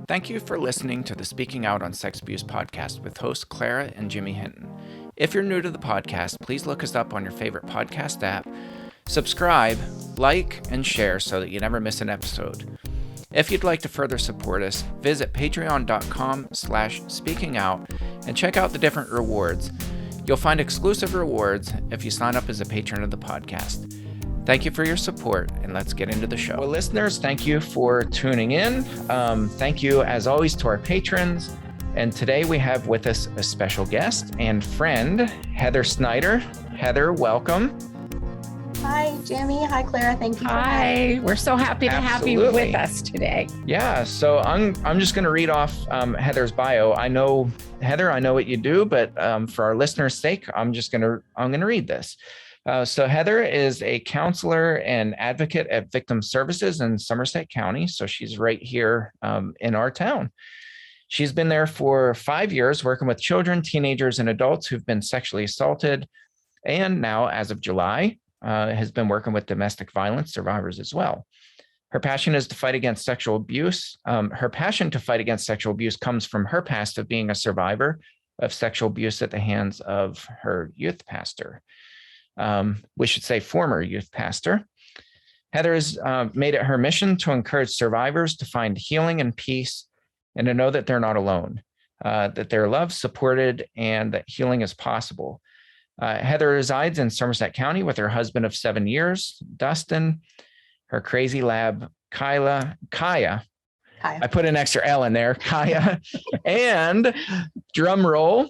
Thank you for listening to the Speaking Out on Sex Abuse podcast with hosts Clara and Jimmy Hinton. If you're new to the podcast, please look us up on your favorite podcast app, subscribe, like, and share so that you never miss an episode. If you'd like to further support us, visit patreon.com/speakingout and check out the different rewards. You'll find exclusive rewards if you sign up as a patron of the podcast. Thank you for your support, and let's get into the show. Well, listeners, thank you for tuning in. Thank you, as always, to our patrons. And today we have with us a special guest and friend, Heather Snyder. Heather, welcome. Hi, Jimmy. Hi, Clara. Thank you. Hi. We're so happy to have you with us today. Yeah. So I'm just going to read off Heather's bio. I know, Heather, I know what you do, but for our listeners' sake, I'm going to read this. So Heather is a counselor and advocate at Victim Services in Somerset County. So she's right here in our town. She's been there for 5 years, working with children, teenagers, and adults who've been sexually assaulted. And now, as of July, has been working with domestic violence survivors as well. Her passion is to fight against sexual abuse. Her passion to fight against sexual abuse comes from her past of being a survivor of sexual abuse at the hands of her youth pastor. We should say former youth pastor. Heather has made it her mission to encourage survivors to find healing and peace and to know that they're not alone, that they're loved, supported, and that healing is possible. Heather resides in Somerset County with her husband of 7 years, Dustin, her crazy lab, Kaya. I put an extra L in there, Kaya, and drum roll,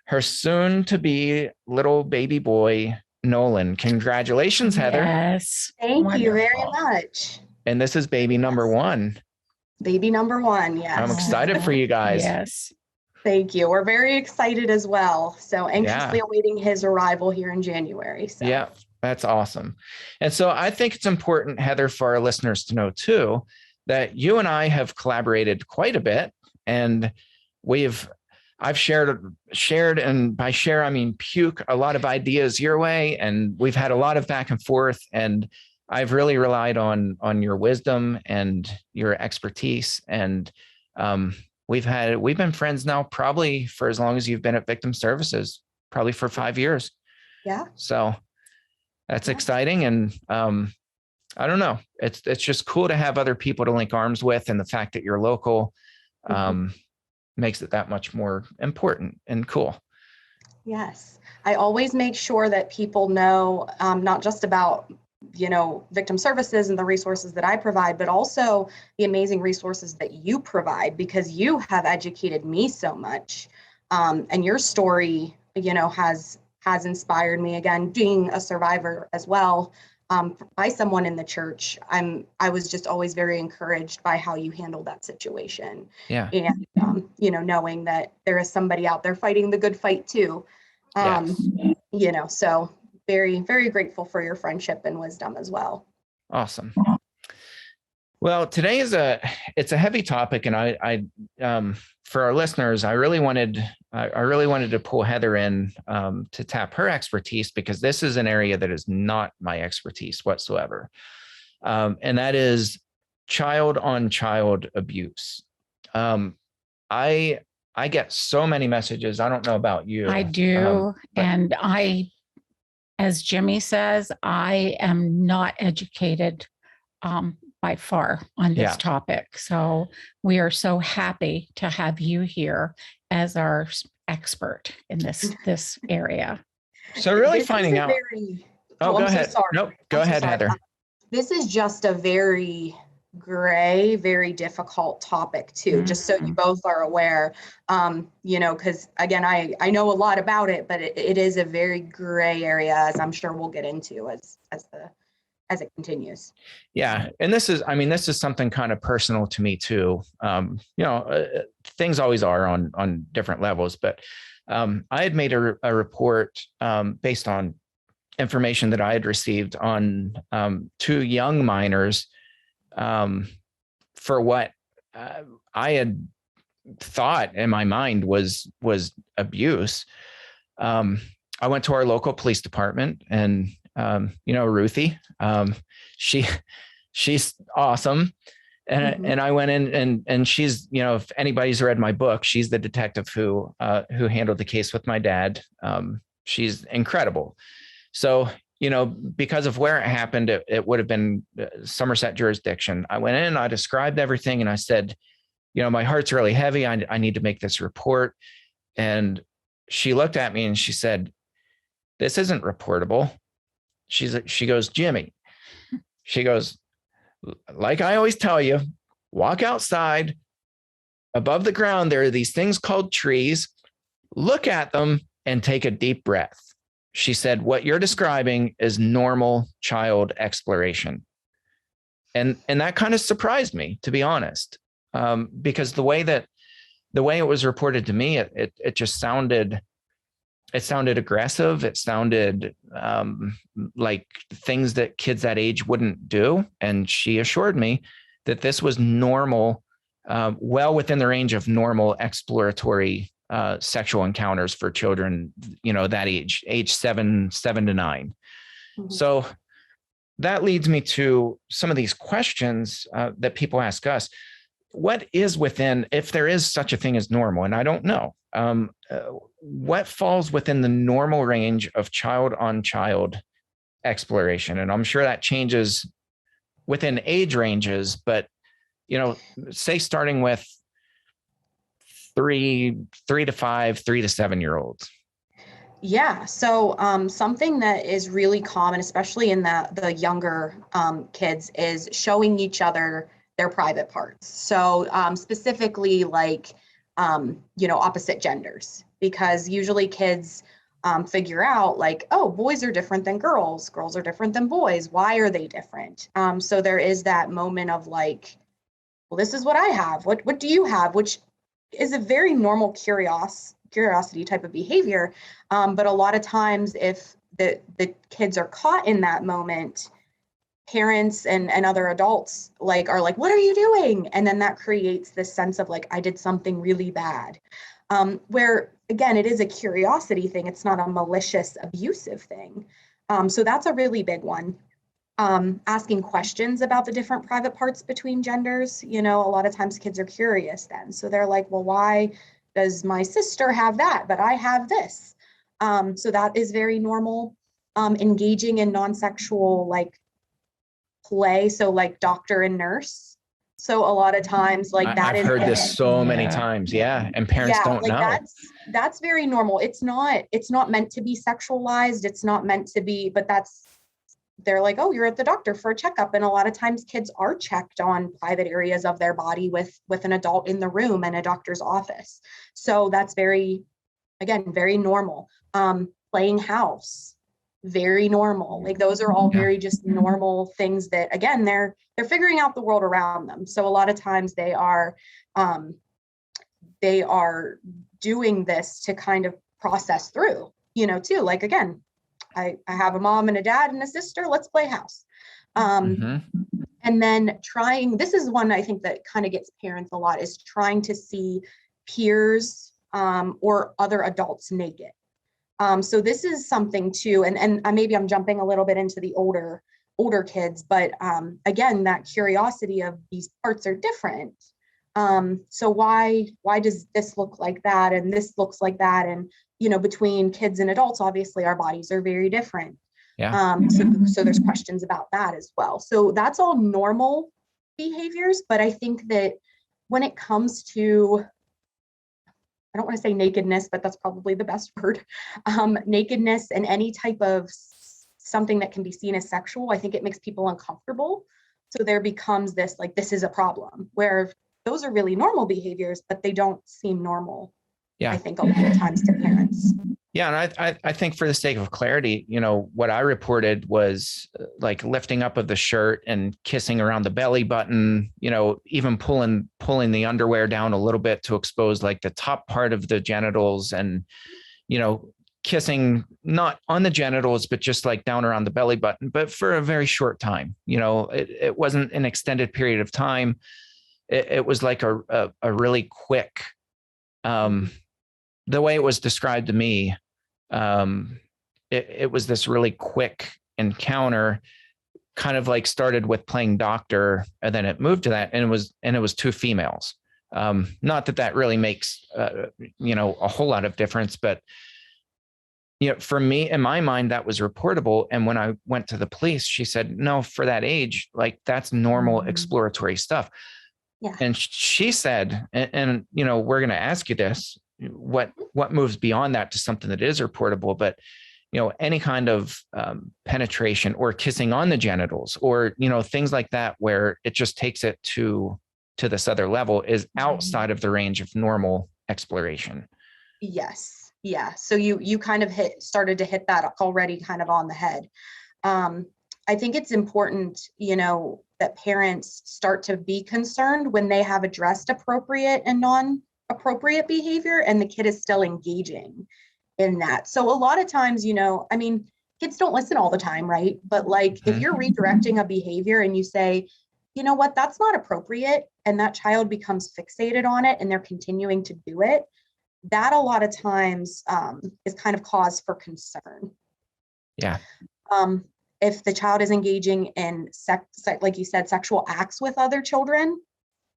her soon-to-be little baby boy, Nolan. Congratulations, Heather. Yes. Thank you very much. And this is baby number one. Baby number one, yes. I'm excited for you guys. Yes. Thank you. We're very excited as well. So anxiously awaiting his arrival here in January. So. Yeah, that's awesome. And so I think it's important, Heather, for our listeners to know too, that you and I have collaborated quite a bit, and I've shared, and by share, I mean puke a lot of ideas your way, and we've had a lot of back and forth, and I've really relied on your wisdom and your expertise. And we've been friends now probably for as long as you've been at Victim Services, probably for 5 years. Yeah. So that's exciting. And I don't know, it's just cool to have other people to link arms with, and the fact that you're local makes it that much more important and cool. Yes. I always make sure that people know not just about Victim Services and the resources that I provide, but also the amazing resources that you provide, because you have educated me so much. And your story, has inspired me, again, being a survivor as well, by someone in the church. I was just always very encouraged by how you handled that situation. Yeah. And, knowing that there is somebody out there fighting the good fight too. So very, very grateful for your friendship and wisdom as well. Awesome. Well, today it's a heavy topic, and I for our listeners, I really wanted to pull Heather in to tap her expertise, because this is an area that is not my expertise whatsoever, and that is child on child abuse. I get so many messages. I don't know about you. I do, and as Jimmy says, I am not educated by far on this topic. So we are so happy to have you here as our expert in this area. So really finding out. Go ahead. So nope. Go ahead, Heather. This is just a very gray, very difficult topic too, just so you both are aware, because again, I know a lot about it, but it is a very gray area, as I'm sure we'll get into as it continues. Yeah. And this is something kind of personal to me too. Things always are on different levels, but I had made a report based on information that I had received on 2 young minors for what I had thought in my mind was abuse. I went to our local police department, and Ruthie, she's awesome. And I went in and she's, if anybody's read my book, she's the detective who handled the case with my dad. She's incredible. So, because of where it happened, it would have been Somerset jurisdiction. I went in, I described everything, and I said, my heart's really heavy. I need to make this report. And she looked at me and she said, "This isn't reportable." She goes, "Jimmy," she goes, "like I always tell you, walk outside. Above the ground, there are these things called trees. Look at them and take a deep breath." She said, "What you're describing is normal child exploration." And that kind of surprised me, to be honest, because the way it was reported to me, it just sounded aggressive. It sounded like things that kids that age wouldn't do. And she assured me that this was normal, well within the range of normal exploratory sexual encounters for children, that age 7 to 9. Mm-hmm. So that leads me to some of these questions that people ask us. What is within, if there is such a thing as normal, and I don't know, what falls within the normal range of child-on-child exploration? And I'm sure that changes within age ranges, but, say starting with 3 to 5, 3 to 7-year-olds. Yeah. So something that is really common, especially in the younger kids, is showing each other their private parts. So specifically like, opposite genders, because usually kids figure out like, oh, boys are different than girls. Girls are different than boys. Why are they different? So there is that moment of like, well, this is what I have. What do you have? Which is a very normal curiosity type of behavior. But a lot of times if the kids are caught in that moment, parents and other adults are like, what are you doing? And then that creates this sense of like, I did something really bad. Where again, it is a curiosity thing. It's not a malicious, abusive thing. So that's a really big one. Asking questions about the different private parts between genders. A lot of times kids are curious then. So they're like, well, why does my sister have that, but I have this? So that is very normal. Engaging in non-sexual play. So like doctor and nurse. So a lot of times I've heard this so many times. Yeah. And parents don't know. That's very normal. It's not meant to be sexualized. It's not meant to be, but they're like, oh, you're at the doctor for a checkup. And a lot of times kids are checked on private areas of their body with an adult in the room and a doctor's office. So that's very normal. Playing house, very normal. Those are all very just normal things that, again, they're figuring out the world around them. So a lot of times they are doing this to kind of process through, too. Again, I have a mom and a dad and a sister, let's play house. And then this is one I think that kind of gets parents a lot, is trying to see peers or other adults naked. So this is something too, and maybe I'm jumping a little bit into the older kids, but again, that curiosity of these parts are different. So why does this look like that and this looks like that? And between kids and adults, obviously our bodies are very different. Yeah. So there's questions about that as well. So that's all normal behaviors, but I think that when it comes to, I don't want to say nakedness, but that's probably the best word. Nakedness and any type of something that can be seen as sexual, I think it makes people uncomfortable. So there becomes this, this is a problem, where those are really normal behaviors, but they don't seem normal. Yeah. I think a lot of times to parents. Yeah. And I think for the sake of clarity, what I reported was lifting up of the shirt and kissing around the belly button, even pulling the underwear down a little bit to expose the top part of the genitals, and, kissing not on the genitals, but just down around the belly button, but for a very short time. It wasn't an extended period of time. It was a really quick, the way it was described to me, it was this really quick encounter kind of like started with playing doctor, and then it moved to that, and it was two females. Not that really makes a whole lot of difference, but for me, in my mind, that was reportable. And when I went to the police, she said, no, for that age, like that's normal exploratory stuff. Yeah. And she said, and we're going to ask you this, what moves beyond that to something that is reportable, but any kind of penetration or kissing on the genitals, or things like that, where it just takes it to this other level, is outside of the range of normal exploration. Yes. Yeah. So you kind of started to hit that already kind of on the head. I think it's important, that parents start to be concerned when they have addressed appropriate and non-appropriate behavior and the kid is still engaging in that. So a lot of times, kids don't listen all the time, right? But like if you're redirecting a behavior and you say, you know what, that's not appropriate, and that child becomes fixated on it and they're continuing to do it, that a lot of times is kind of cause for concern. Yeah. If the child is engaging in like you said, sexual acts with other children,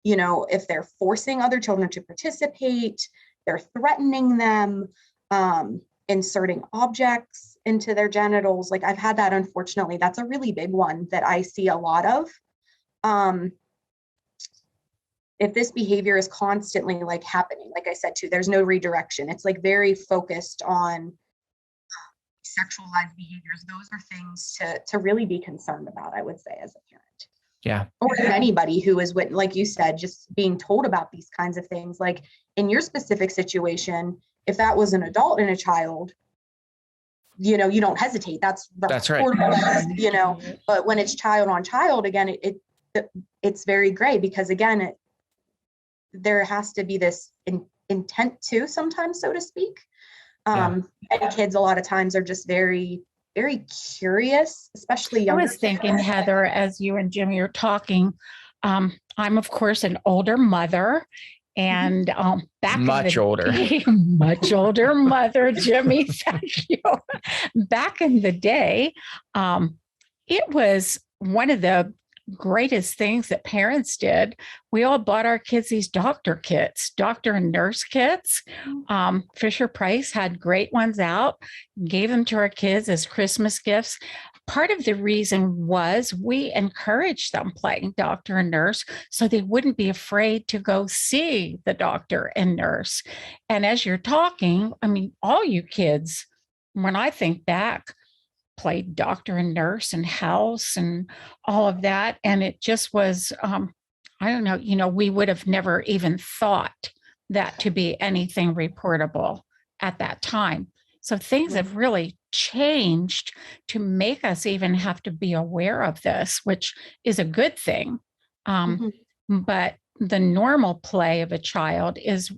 if they're forcing other children to participate, they're threatening them, inserting objects into their genitals. Like I've had that, unfortunately. That's a really big one that I see a lot of. If this behavior is constantly like happening, like I said too, there's no redirection. It's like very focused on sexualized behaviors. Those are things to really be concerned about, I would say, as a parent. Yeah. Or anybody who is, like you said, just being told about these kinds of things. Like in your specific situation, if that was an adult and a child, you don't hesitate. That's right. But when it's child on child, again, it's very gray, because again, there has to be this intent too, sometimes, so to speak. And kids a lot of times are just very, very curious, especially younger. I was thinking, Heather, as you and Jimmy are talking, I'm of course an older mother, and much older mother, Jimmy. Thank you. Back in the day, it was one of the greatest things that parents did. We all bought our kids these doctor kits, doctor and nurse kits. Fisher Price had great ones out, gave them to our kids as Christmas gifts. Part of the reason was we encouraged them playing doctor and nurse so they wouldn't be afraid to go see the doctor and nurse. And as you're talking, all you kids, when I think back, played doctor and nurse and house and all of that. And it just was, I don't know, we would have never even thought that to be anything reportable at that time. So things have really changed to make us even have to be aware of this, which is a good thing. But the normal play of a child is,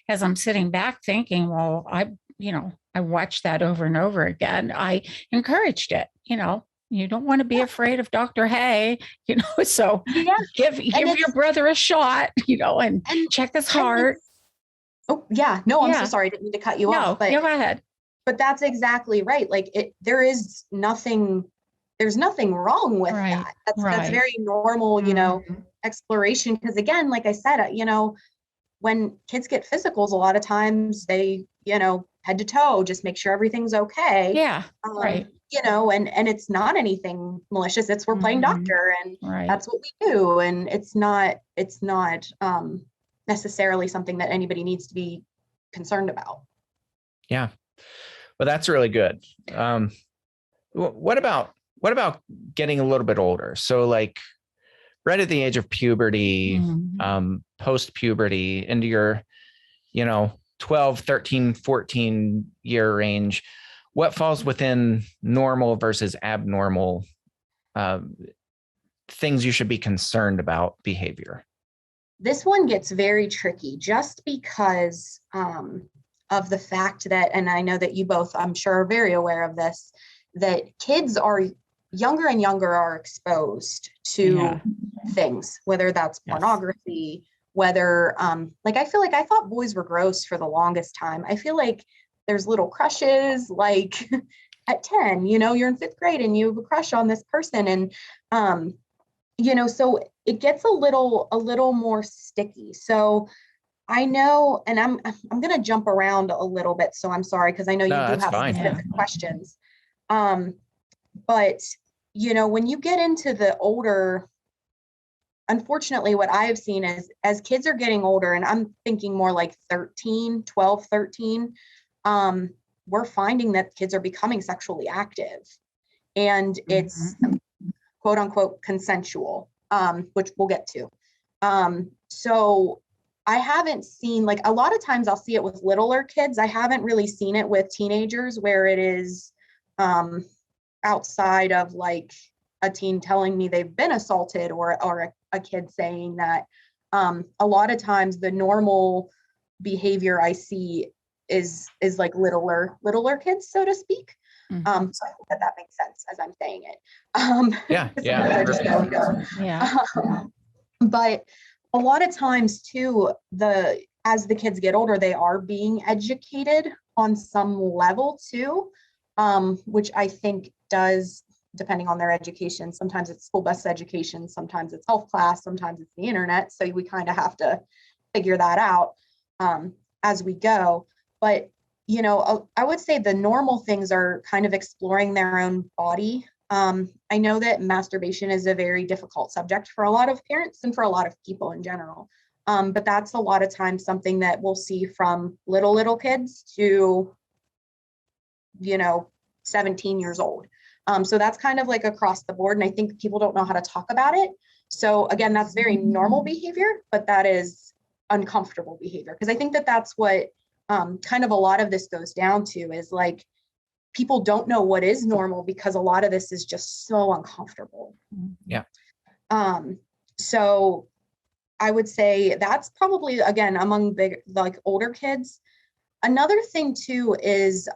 as I'm sitting back thinking, well, I watched that over and over again. I encouraged it. You don't want to be afraid of Dr. Hay, so give your brother a shot, and check his heart. Oh, yeah. No, I'm so sorry. I didn't mean to cut you off. But go ahead. But that's exactly right. Like there's nothing wrong with that. That's very normal, exploration. Because again, like I said, when kids get physicals, a lot of times they, head to toe, just make sure everything's okay. Yeah. Right. And it's not anything malicious. It's we're playing doctor, and that's what we do. And it's not necessarily something that anybody needs to be concerned about. Yeah. Well, that's really good. What about getting a little bit older? So like right at the age of puberty, post-puberty, into your, 12, 13, 14 year range, what falls within normal versus abnormal things you should be concerned about behavior? This one gets very tricky just because of the fact that, and I know that you both, I'm sure, are very aware of this, that kids are younger and younger are exposed to things, whether that's pornography, whether I feel like I thought boys were gross for the longest time. I feel like there's little crushes, like, at 10, you're in 5th grade and you have a crush on this person. And, so it gets a little more sticky. So I know, and I'm going to jump around a little bit. So I'm sorry, because I know you do have specific questions. But, when you get into the older, unfortunately, what I have seen is as kids are getting older, and I'm thinking more like 12, 13, we're finding that kids are becoming sexually active, and it's quote unquote consensual, which we'll get to. So I haven't seen, like, a lot of times I'll see it with littler kids. I haven't really seen it with teenagers where it is outside of like a teen telling me they've been assaulted, or a kid saying that. A lot of times the normal behavior I see is like littler kids, so to speak. So I think that makes sense as I'm saying it. Yeah. Just going down. Yeah. But a lot of times too, as the kids get older, they are being educated on some level too, which I think does, depending on their education. Sometimes it's school bus education, sometimes it's health class, sometimes it's the internet. So we kind of have to figure that out as we go. But, I would say the normal things are kind of exploring their own body. I know that masturbation is a very difficult subject for a lot of parents and for a lot of people in general. But that's a lot of times something that we'll see from little kids to, 17 years old. So that's kind of like across the board. And I think people don't know how to talk about it. So again, that's very normal behavior, but that is uncomfortable behavior. Because I think that that's what kind of a lot of this goes down to, is like, people don't know what is normal because a lot of this is just so uncomfortable. Yeah. So I would say that's probably, again, among older kids. Another thing too is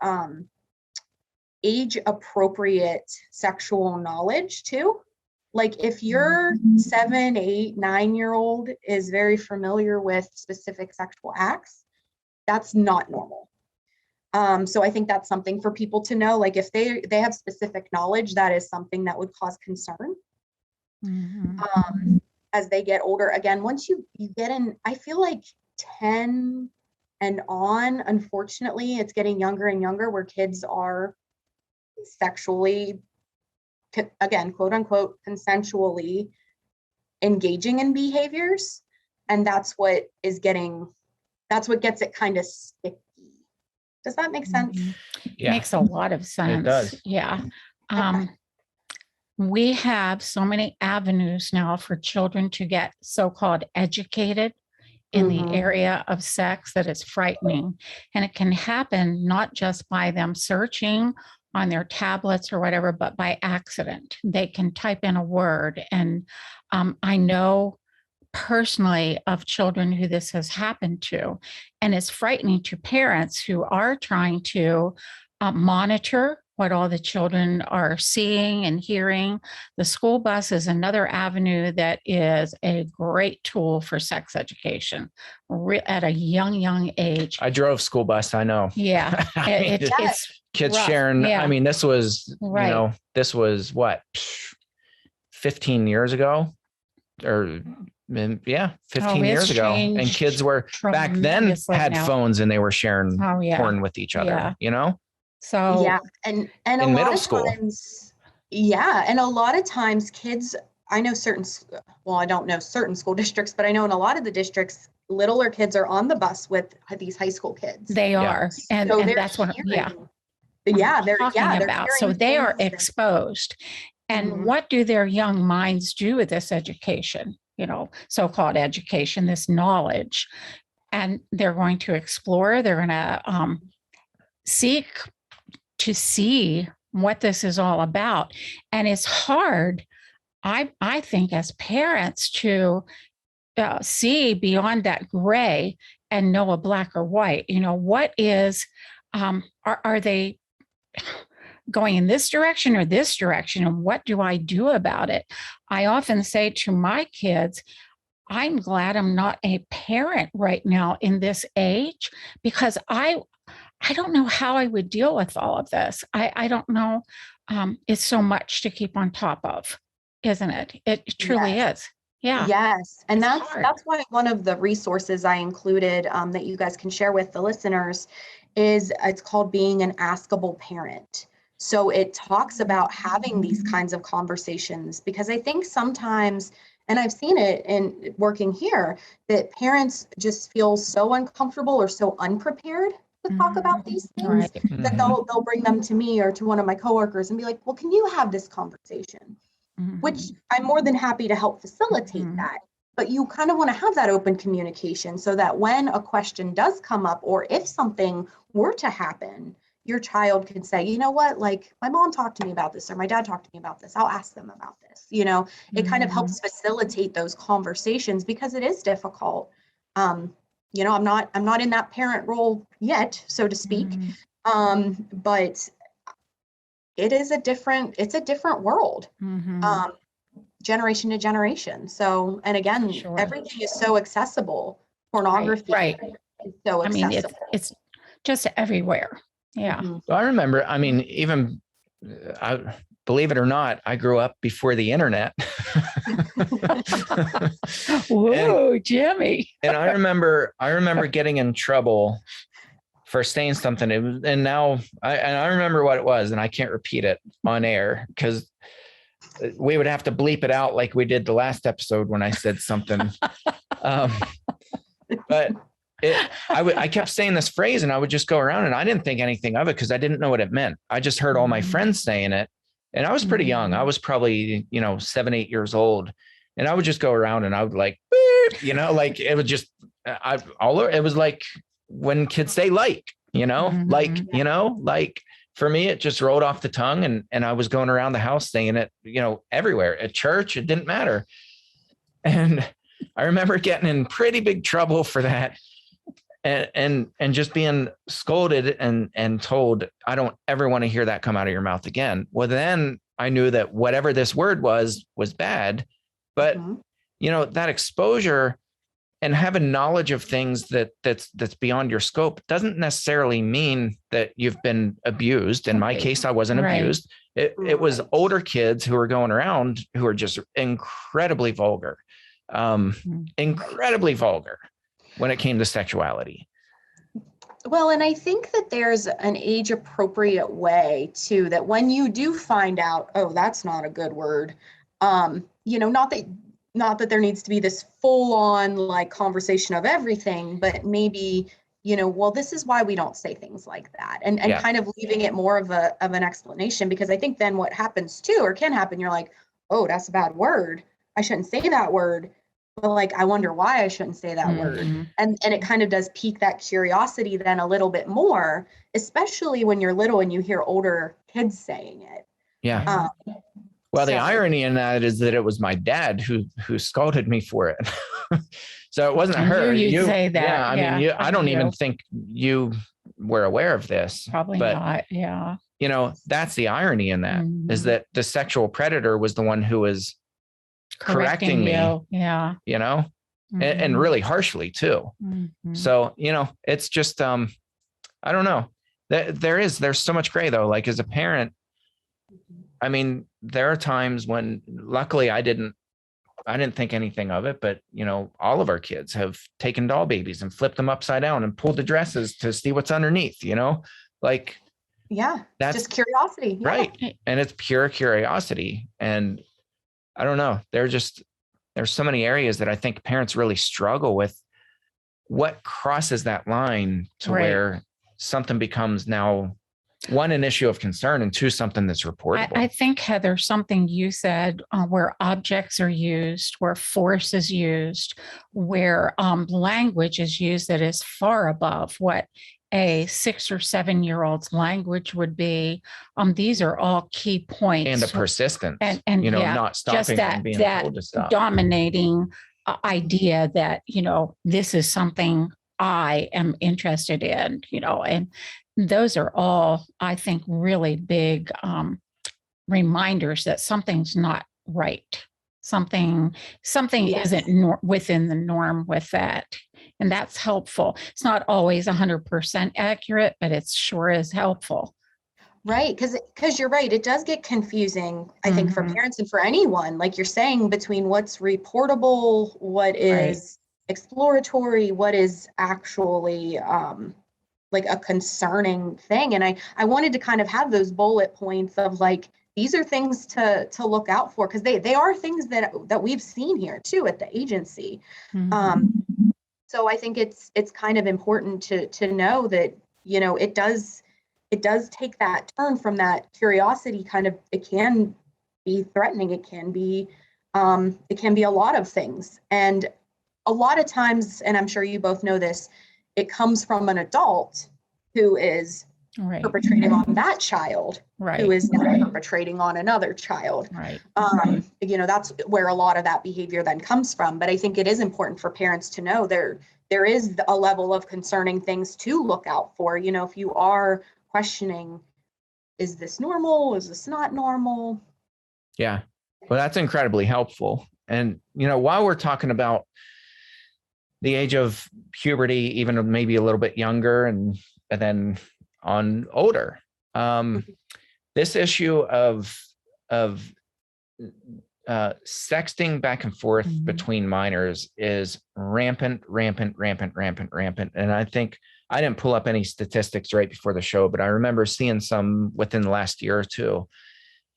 age appropriate sexual knowledge too. Like if your 7, 8, 9-year-old is very familiar with specific sexual acts, that's not normal. So I think that's something for people to know. Like if they have specific knowledge, that is something that would cause concern. As they get older. Again, once you get in, I feel like 10 and on, unfortunately, it's getting younger and younger where kids are sexually, again, quote unquote, consensually engaging in behaviors. And that's what gets it kind of sticky. Does that make sense? Yeah. Makes a lot of sense. It does. Yeah. Okay. We have so many avenues now for children to get so-called educated in the area of sex that it's frightening. And it can happen not just by them searching on their tablets or whatever, but by accident. They can type in a word. And I know personally of children who this has happened to. And it's frightening to parents who are trying to monitor what all the children are seeing and hearing. The school bus is another avenue that is a great tool for sex education at a young age. I drove school bus. I know. Yeah. It's kids rough. sharing. Yeah. I mean, this was, Right. this was what, 15 years ago or 15 years ago. And kids were back then had phones and they were sharing porn with each other, So yeah, and a in lot middle of school. times, and a lot of times kids, I know I don't know certain school districts, but I know in a lot of the districts, littler kids are on the bus with these high school kids. they are, and that's what they're talking about. So they are exposed, and what do their young minds do with this education? So-called education, this knowledge, and they're going to explore. They're going to seek to see what this is all about. And it's hard, I think, as parents to see beyond that gray and know a black or white. What is, are they going in this direction or this direction? And what do I do about it? I often say to my kids, I'm glad I'm not a parent right now in this age, because I I don't know how I would deal with all of this. I don't know. It's so much to keep on top of, isn't it? It truly Yes. is. Yeah. Yes. And It's that's hard. that's why one of the resources I included that you guys can share with the listeners is it's called Being an Askable Parent. So it talks about having these kinds of conversations, because I think sometimes, and I've seen it in working here, that parents just feel so uncomfortable or so unprepared to talk about these things Right. that Mhm. they'll bring them to me or to one of my coworkers and be like, well, can you have this conversation? Mhm. Which I'm more than happy to help facilitate Mhm. that. But you kind of want to have that open communication so that when a question does come up, or if something were to happen, your child can say, you know what, like my mom talked to me about this, or my dad talked to me about this. I'll ask them about this. You know, it kind of helps facilitate those conversations, because it is difficult. You know, I'm not in that parent role yet, so to speak. But it's a different world. Mhm. Generation to generation. So, and again, Sure. everything is so accessible. Pornography Right. is so I mean, accessible. it's just everywhere. Yeah. Mhm. So I remember, I mean, even I believe it or not, I grew up before the internet. Whoa, Jimmy. And I remember getting in trouble for saying something. It was, and now I remember what it was, and I can't repeat it on air because we would have to bleep it out like we did the last episode when I said something. But I kept saying this phrase, and I would just go around, and I didn't think anything of it because I didn't know what it meant. I just heard all my friends saying it, and I was pretty young. I was probably 7, 8 years old, and I would just go around and I would like, beep, like it would just it was like when kids say like for me it just rolled off the tongue, and I was going around the house saying it everywhere, at church, it didn't matter. And I remember getting in pretty big trouble for that, and just being scolded and told, I don't ever want to hear that come out of your mouth again. Well, then I knew that whatever this word was bad. But that exposure and having knowledge of things that's beyond your scope doesn't necessarily mean that you've been abused. In my case, I wasn't abused. It was older kids who were going around who are just incredibly vulgar, incredibly vulgar when it came to sexuality. Well, and I think that there's an age appropriate way too, that when you do find out, oh, that's not a good word, not that there needs to be this full on like conversation of everything, but maybe, well, this is why we don't say things like that, and kind of leaving it more of an explanation, because I think then what happens too, or can happen, you're like, oh, that's a bad word, I shouldn't say that word. But like, I wonder why I shouldn't say that word. And it kind of does pique that curiosity then a little bit more, especially when you're little and you hear older kids saying it. Yeah. Well, the irony in that is that it was my dad who scolded me for it. So it wasn't her. You say that. Yeah. I mean, I don't even think you were aware of this. Probably not. Yeah. That's the irony in that, is that the sexual predator was the one who was correcting me. Yeah. And really harshly too. So, it's just, I don't know. There's so much gray though. Like as a parent, I mean, there are times when luckily I didn't think anything of it, but all of our kids have taken doll babies and flipped them upside down and pulled the dresses to see what's underneath, like, that's just curiosity. Right. And it's pure curiosity. And I don't know. There's so many areas that I think parents really struggle with. What crosses that line to where something becomes now, one, an issue of concern, and two, something that's reportable? I think, Heather, something you said, where objects are used, where force is used, where language is used that is far above what a 6 or 7 year old's language would be. These are all key points. And the persistence, and not stopping from being told to stop. Dominating idea that, this is something I am interested in, and those are all, I think, really big reminders that something's not right. Something isn't within the norm with that. And that's helpful. It's not always 100% accurate, but it sure is helpful. Right. Because you're right. It does get confusing, I think, for parents and for anyone, like you're saying, between what's reportable, what is exploratory, what is actually like a concerning thing. And I wanted to kind of have those bullet points of like, these are things to look out for, because they are things that we've seen here too at the agency. So I think it's kind of important to know that, you know, it does take that turn from that curiosity kind of, it can be threatening. It can be a lot of things. And a lot of times, and I'm sure you both know this, it comes from an adult who is perpetrating on that child, who is then perpetrating on another child. You know, that's where a lot of that behavior then comes from. But I think it is important for parents to know there is a level of concerning things to look out for. You know, if you are questioning, is this normal? Is this not normal? Yeah. Well, that's incredibly helpful. And, you know, while we're talking about the age of puberty, even maybe a little bit younger and then on older, this issue of sexting back and forth between minors is rampant. And I think I didn't pull up any statistics right before the show, but I remember seeing some within the last year or two.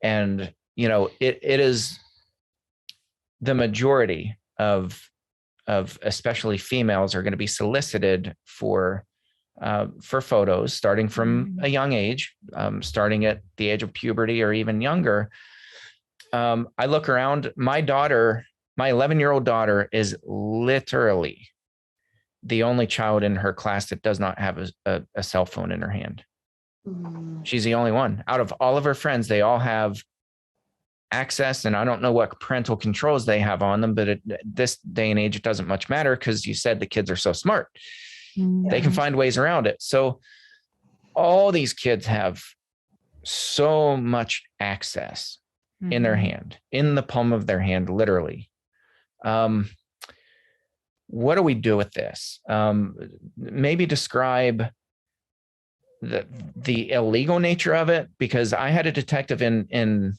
And, you know, it is the majority of especially females are going to be solicited for photos starting from a young age, starting at the age of puberty or even younger. I look around, my 11-year-old daughter is literally the only child in her class that does not have a cell phone in her hand. She's the only one. Out of all of her friends, they all have access, and I don't know what parental controls they have on them, but this day and age, it doesn't much matter because you said the kids are so smart. They can find ways around it. So all these kids have so much access in their hand, in the palm of their hand, literally. What do we do with this? Maybe describe the illegal nature of it, because I had a detective in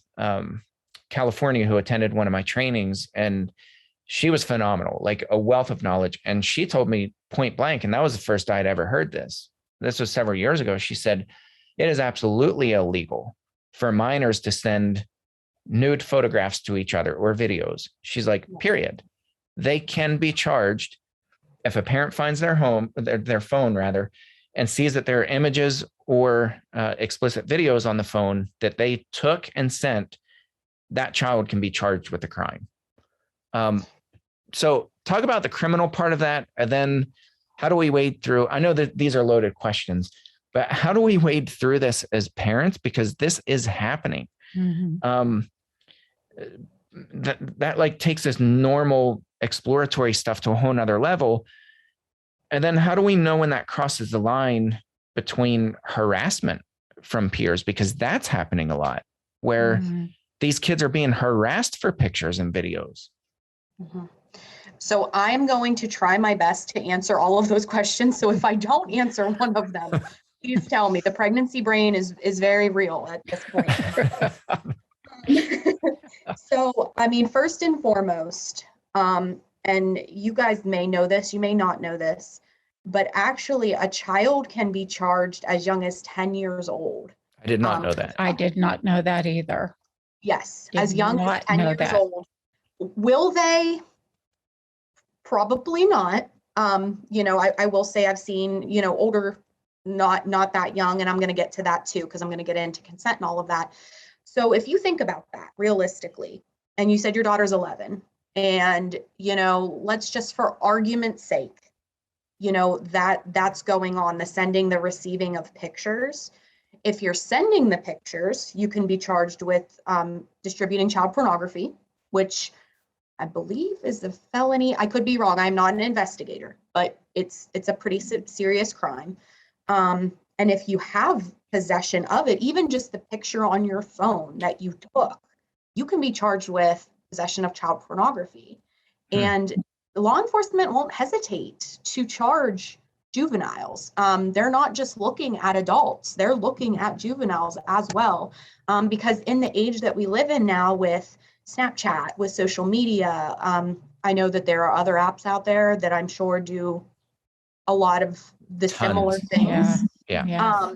California who attended one of my trainings, and she was phenomenal, like a wealth of knowledge. And she told me point blank, and that was the first I'd ever heard this. This was several years ago. She said, it is absolutely illegal for minors to send nude photographs to each other or videos. She's like, period. They can be charged if a parent finds their phone rather, and sees that there are images or explicit videos on the phone that they took and sent. That child can be charged with a crime. So talk about the criminal part of that. And then how do we wade through? I know that these are loaded questions, but how do we wade through this as parents? Because this is happening. That like takes this normal exploratory stuff to a whole nother level. And then how do we know when that crosses the line between harassment from peers? Because that's happening a lot, where these kids are being harassed for pictures and videos. So I'm going to try my best to answer all of those questions. So if I don't answer one of them, please tell me. The pregnancy brain is very real at this point. So, I mean, first and foremost, and you guys may know this, you may not know this, but actually a child can be charged as young as 10 years old. I did not know that. I did not know that either. Yes, as young as 10 years old. Will they? Probably not. You know, I will say I've seen, you know, older, not that young, and I'm going to get to that too, because I'm going to get into consent and all of that. So if you think about that realistically, and you said your daughter's 11, and, you know, let's just for argument's sake, you know, that's going on, the sending, the receiving of pictures. If you're sending the pictures, you can be charged with distributing child pornography, which I believe is a felony. I could be wrong. I'm not an investigator, but it's a pretty serious crime. And if you have possession of it, even just the picture on your phone that you took, you can be charged with possession of child pornography. And law enforcement won't hesitate to charge juveniles. They're not just looking at adults, they're looking at juveniles as well. Because in the age that we live in now with Snapchat, with social media, I know that there are other apps out there that I'm sure do a lot of the similar things. Yeah.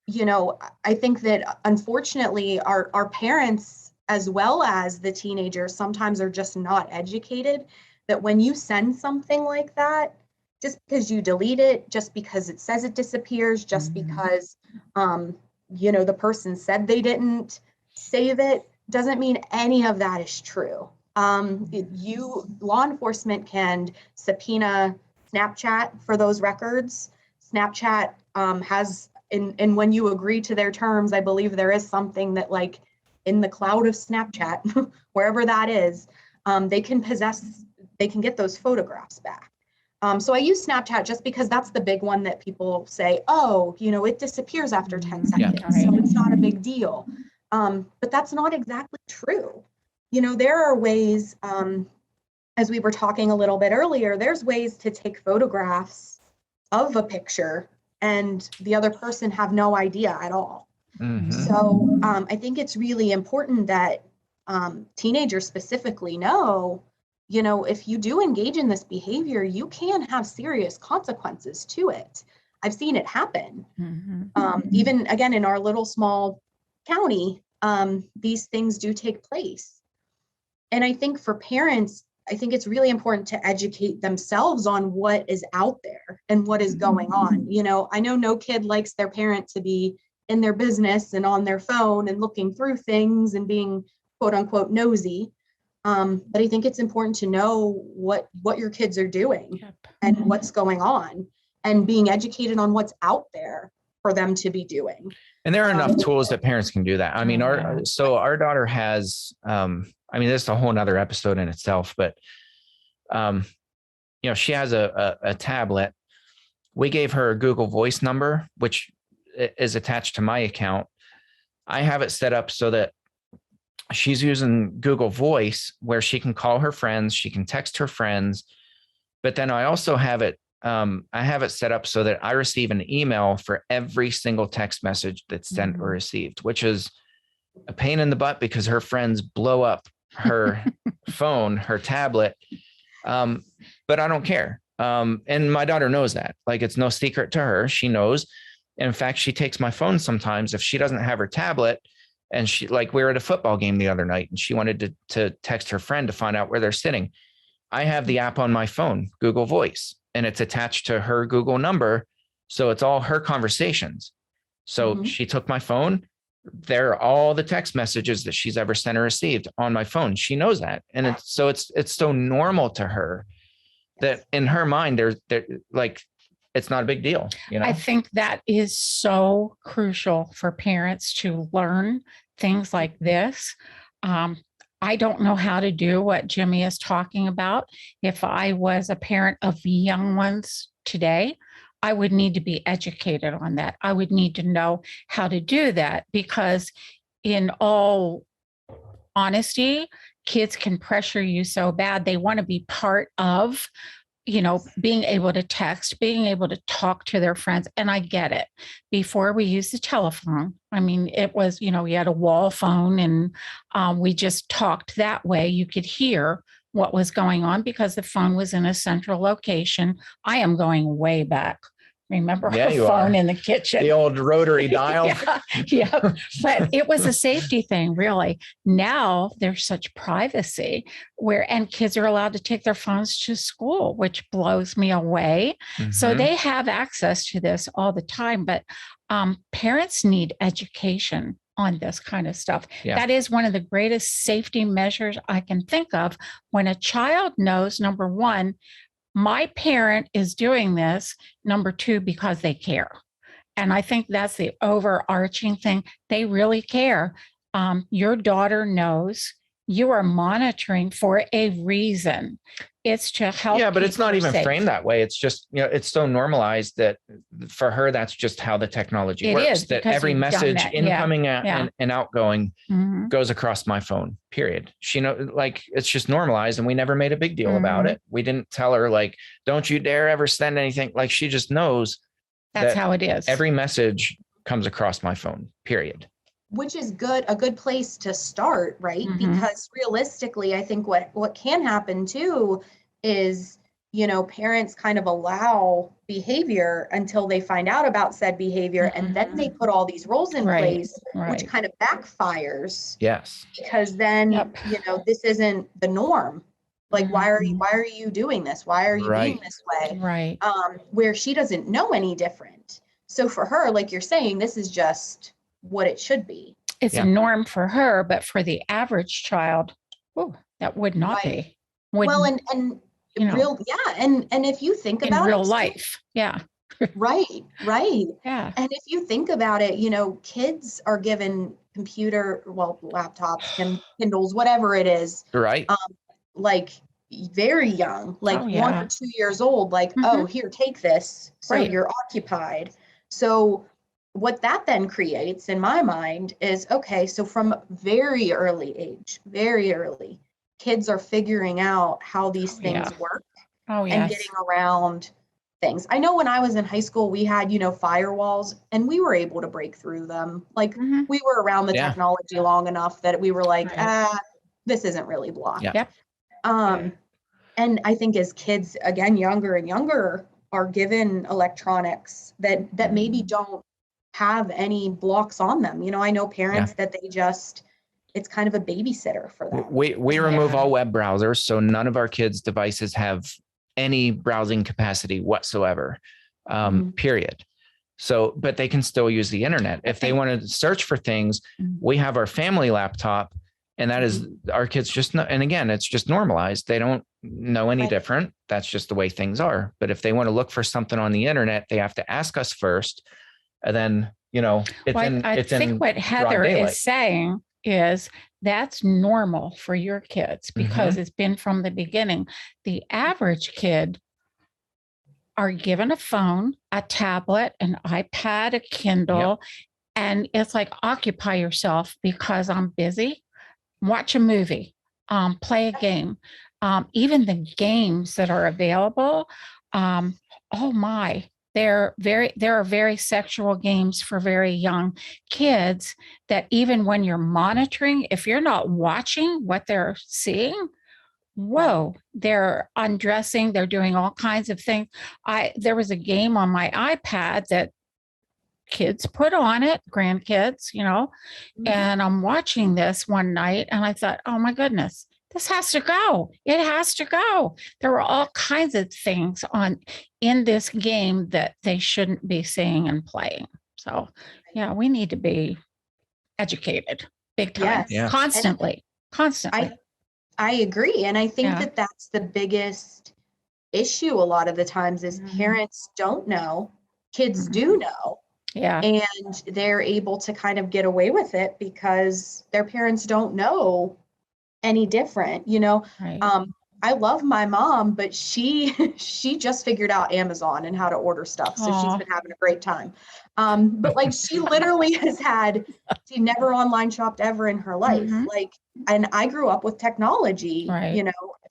You know, I think that unfortunately our parents, as well as the teenagers, sometimes are just not educated that when you send something like that, just because you delete it, just because it says it disappears, just because, you know, the person said they didn't save it, doesn't mean any of that is true. Law enforcement can subpoena Snapchat for those records. Snapchat has, and when you agree to their terms, I believe there is something that, like, in the cloud of Snapchat, wherever that is, they can get those photographs back. So I use Snapchat just because that's the big one that people say, oh, you know, it disappears after 10 seconds, so it's not a big deal. But that's not exactly true. You know, there are ways, as we were talking a little bit earlier, there's ways to take photographs of a picture and the other person have no idea at all. So I think it's really important that teenagers specifically know, you know, if you do engage in this behavior, you can have serious consequences to it. I've seen it happen. Even again, in our little small county, these things do take place. And I think for parents, I think it's really important to educate themselves on what is out there and what is going on. You know, I know no kid likes their parent to be in their business and on their phone and looking through things and being quote unquote nosy. But I think it's important to know what your kids are doing and what's going on and being educated on what's out there for them to be doing. And there are enough tools that parents can do that. I mean, our daughter has, I mean, this is a whole nother episode in itself, but, you know, she has a tablet. We gave her a Google Voice number, which is attached to my account. I have it set up so that she's using Google Voice where she can call her friends, she can text her friends, but then I also have it, I have it set up so that I receive an email for every single text message that's sent or received, which is a pain in the butt because her friends blow up her phone, her tablet. But I don't care. And my daughter knows that. Like, it's no secret to her. She knows. In fact, she takes my phone sometimes if she doesn't have her tablet. And she, like, we were at a football game the other night and she wanted to text her friend to find out where they're sitting. I have the app on my phone, Google Voice, and it's attached to her Google number. So it's all her conversations. So she took my phone. There are all the text messages that she's ever sent or received on my phone. She knows that. And it's so normal to her that in her mind, they're like, it's not a big deal. You know, I think that is so crucial for parents to learn things like this. I don't know how to do what Jimmy is talking about. If I was a parent of young ones today, I would need to be educated on that. I would need to know how to do that because, in all honesty, kids can pressure you so bad. They want to be part of, you know, being able to text, being able to talk to their friends. And I get it. Before we used the telephone, I mean, it was, you know, we had a wall phone and we just talked that way. You could hear what was going on because the phone was in a central location. I am going way back. Remember her phone in the kitchen? The old rotary dial. Yeah. But it was a safety thing, really. Now there's such privacy and kids are allowed to take their phones to school, which blows me away. So they have access to this all the time. But parents need education on this kind of stuff. Yeah. That is one of the greatest safety measures I can think of when a child knows, number one, my parent is doing this, number two, because they care. And I think that's the overarching thing. They really care. Your daughter knows You are monitoring for a reason. It's to help. Yeah, but it's not even safe. framed that way. It's just, it's so normalized that for her, that's just how the technology It works. is, That because every we've done message that. incoming Yeah. and outgoing Mhm. goes across my phone, period. She like, it's just normalized, and we never made a big deal about it. We didn't tell her like, don't you dare ever send anything. Like, she just knows That's that how it is. every message comes across my phone, period. Which is a good place to start, right? Mhm. Because realistically, I think what can happen too is, parents kind of allow behavior until they find out about said behavior, and then they put all these rules in Right, place, which right. kind of backfires, Yes. because then, Yep. this isn't the norm. Like, why are Mhm. you doing this? Why are you being Right. this way? Right. Where she doesn't know any different. So for her, like you're saying, this is just what it should be. It's Yeah. a norm for her, but for the average child, that would not Right. be. Wouldn't, Well, and you know, real, yeah. And if you think in about real it, life. Yeah. right. Yeah. And if you think about it, kids are given laptops, Kindles, whatever it is, Right. like very young, like Oh, 1 yeah. or 2 years old, like, Mhm. oh, here, take this. So Right. you're occupied. So what that then creates in my mind is, okay, so from very early age, very early, kids are figuring out how these things work Oh, and yes. getting around things. I know when I was in high school, we had, firewalls, and we were able to break through them. Like, Mhm. we were around the Yeah. technology long enough that we were like, Right. this isn't really blocked. Yeah. Yep. And I think as kids, again, younger and younger, are given electronics that maybe don't have any blocks on them. I know parents that it's kind of a babysitter for them. We remove all web browsers, so none of our kids' devices have any browsing capacity whatsoever, period. So, but they can still use the internet. If they want to search for things, we have our family laptop, and that is our kids just know. And again, it's just normalized. They don't know any different. That's just the way things are. But if they want to look for something on the internet, they have to ask us first. And then, I think what Heather is saying is that's normal for your kids because it's been from the beginning. The average kid are given a phone, a tablet, an iPad, a Kindle, and it's like, occupy yourself because I'm busy. Watch a movie, play a game. Even the games that are available, oh my, there are very sexual games for very young kids that even when you're monitoring, if you're not watching what they're seeing, whoa, they're undressing, they're doing all kinds of things. There was a game on my iPad that kids put on it, grandkids, and I'm watching this one night and I thought, oh my goodness, this has to go. It has to go. There were all kinds of things in this game that they shouldn't be seeing and playing. So yeah, we need to be educated big time, constantly. I agree. And I think that that's the biggest issue a lot of the times is parents don't know, kids do know. Yeah. And they're able to kind of get away with it because their parents don't know any different, Right. I love my mom, but she just figured out Amazon and how to order stuff. So she's been having a great time. But like she literally she never online shopped ever in her life. Like, and I grew up with technology,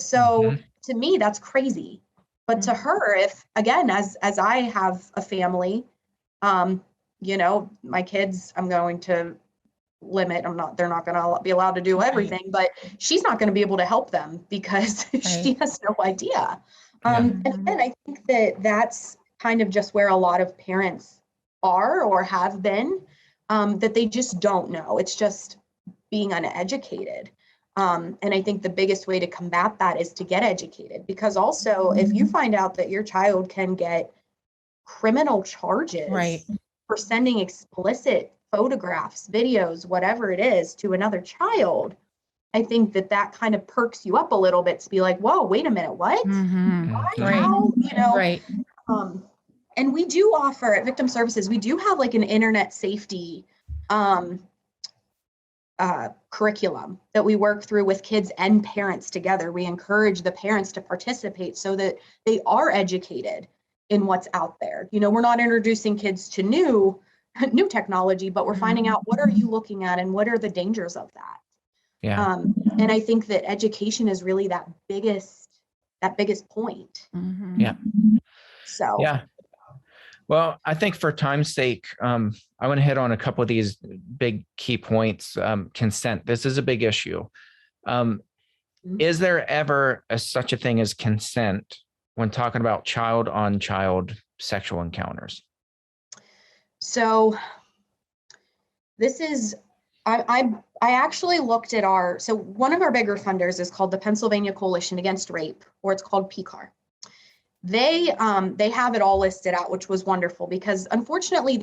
so to me, that's crazy. But to her, if again, as I have a family, my kids, I'm going to limit. They're not going to be allowed to do everything, but she's not going to be able to help them because she has no idea. And again, I think that's kind of just where a lot of parents are or have been, that they just don't know. It's just being uneducated. And I think the biggest way to combat that is to get educated, because also if you find out that your child can get criminal charges for sending explicit photographs, videos, whatever it is to another child, I think that kind of perks you up a little bit to be like, whoa, wait a minute, what? How? And we do offer at Victim Services, we do have like an internet safety curriculum that we work through with kids and parents together. We encourage the parents to participate so that they are educated in what's out there. You know, we're not introducing kids to new technology, but we're finding out, what are you looking at and what are the dangers of that? Yeah. And I think that education is really that biggest point. Yeah. So Yeah. Well, I think for time's sake, I want to hit on a couple of these big key points. Consent. This is a big issue. Is there ever such a thing as consent when talking about child-on-child sexual encounters? So this is, I actually looked at so one of our bigger funders is called the Pennsylvania Coalition Against Rape, or it's called PCAR. They have it all listed out, which was wonderful, because unfortunately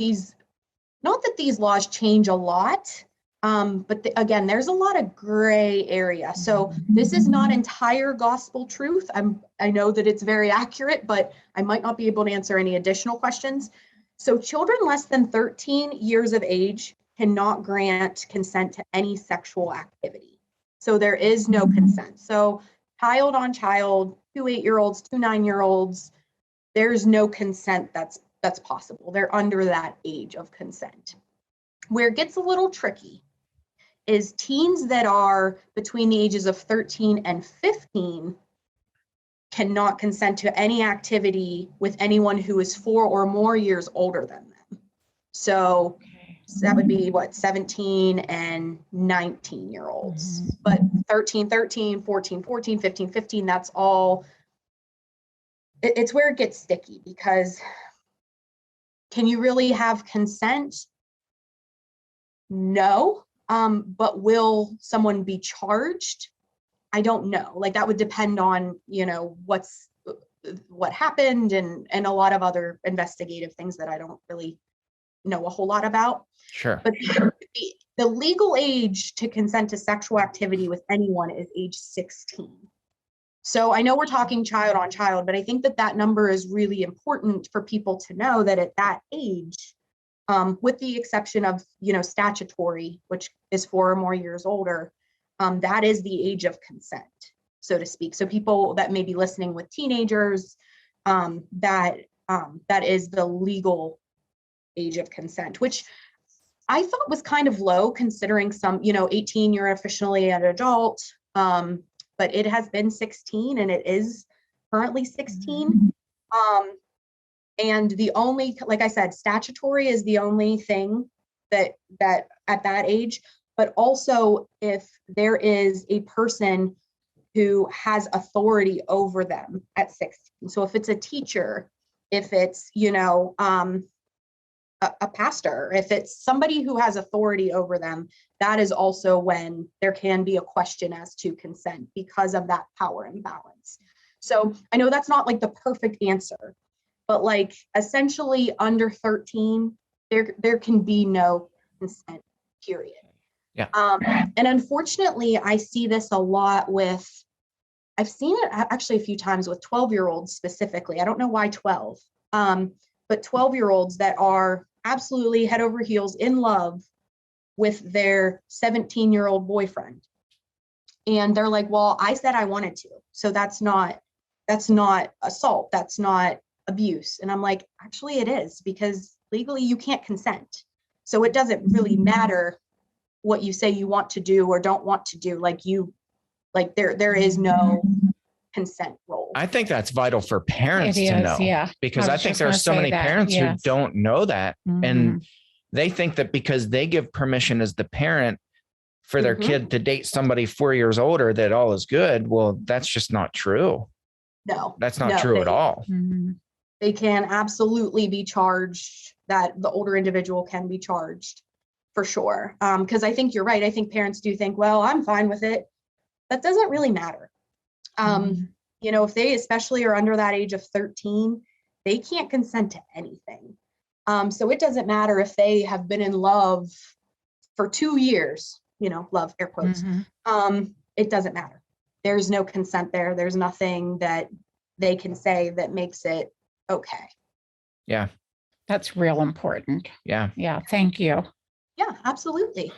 not that these laws change a lot, but again, there's a lot of gray area. So this is not entire gospel truth. I know that it's very accurate, but I might not be able to answer any additional questions. So children less than 13 years of age cannot grant consent to any sexual activity. So there is no consent. So child on child, 2 8-year-olds, 2 9-year-olds, there's no consent that's possible. They're under that age of consent. Where it gets a little tricky is teens that are between the ages of 13 and 15 cannot consent to any activity with anyone who is 4 or more years older than them. So that would be 17 and 19-year-olds. But 13, 14, 15, 15, that's all. It's where it gets sticky, because can you really have consent? No. But will someone be charged? I don't know. Like, that would depend on, what happened and a lot of other investigative things that I don't really know a whole lot about. Sure. But the legal age to consent to sexual activity with anyone is age 16. So I know we're talking child on child, but I think that number is really important for people to know, that at that age, with the exception of, statutory, which is 4 or more years older, that is the age of consent, so to speak. So people that may be listening with teenagers, that is the legal age of consent, which I thought was kind of low, considering some, 18, you're officially an adult, but it has been 16, and it is currently 16. And the only, like I said, statutory is the only thing that at that age, but also if there is a person who has authority over them at 16. So if it's a teacher, if it's, a pastor, if it's somebody who has authority over them, that is also when there can be a question as to consent, because of that power imbalance. So I know that's not like the perfect answer, but like essentially under 13, there can be no consent, period. Yeah. And unfortunately, I see this a lot I've seen it actually a few times with 12-year-olds specifically. I don't know why 12, but 12-year-olds that are absolutely head over heels in love with their 17-year-old boyfriend. And they're like, well, I said I wanted to, so that's not assault. That's not abuse. And I'm like, actually it is, because legally you can't consent. So it doesn't really matter what you say you want to do or don't want to do. There is no consent role. I think that's vital for parents to know. Yeah. Because I think there's so many parents who don't know that. And they think that because they give permission as the parent for their kid to date somebody 4 years older, that all is good. Well, that's just not true. No, that's not true at all. They can absolutely be charged, that the older individual can be charged for sure. Because I think you're right. I think parents do think, well, I'm fine with it. That doesn't really matter. If they especially are under that age of 13, they can't consent to anything. So it doesn't matter if they have been in love for 2 years, love, air quotes. It doesn't matter. There's no consent there. There's nothing that they can say that makes it okay. Yeah. That's real important. Yeah. Yeah. Thank you. Yeah, absolutely.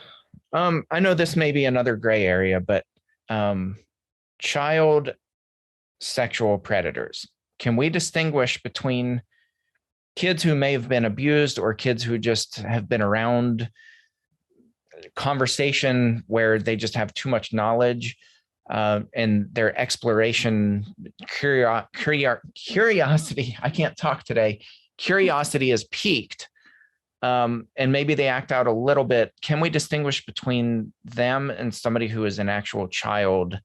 I know this may be another gray area, but child sexual predators. Can we distinguish between kids who may have been abused or kids who just have been around conversation where they just have too much knowledge and their exploration, curiosity, I can't talk today, curiosity is piqued, and maybe they act out a little bit. Can we distinguish between them and somebody who is an actual child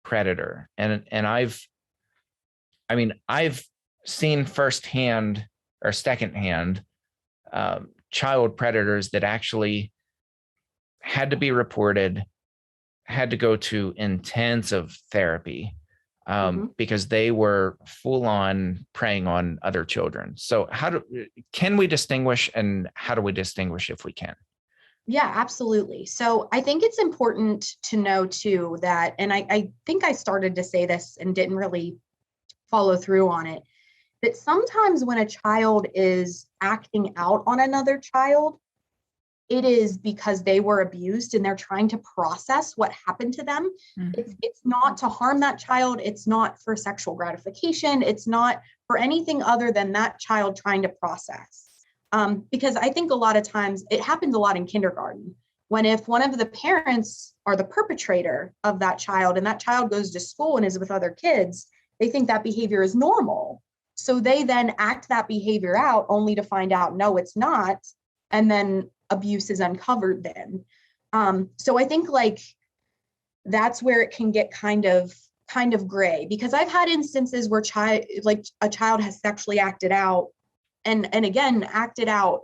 predator? And I've seen firsthand or secondhand child predators that actually had to be reported, had to go to intensive therapy because they were full on preying on other children. So can we distinguish, and how do we distinguish if we can? Yeah, absolutely. So I think it's important to know too that, and I think I started to say this and didn't really follow through on it, that sometimes when a child is acting out on another child, it is because they were abused and they're trying to process what happened to them. Mm-hmm. It's not to harm that child. It's not for sexual gratification. It's not for anything other than that child trying to process. Because I think a lot of times it happens a lot in kindergarten, when if one of the parents are the perpetrator of that child and that child goes to school and is with other kids, they think that behavior is normal. So they then act that behavior out only to find out, no, it's not. And then abuse is uncovered then. So I think like that's where it can get kind of gray, because I've had instances where a child has sexually acted out and again, acted out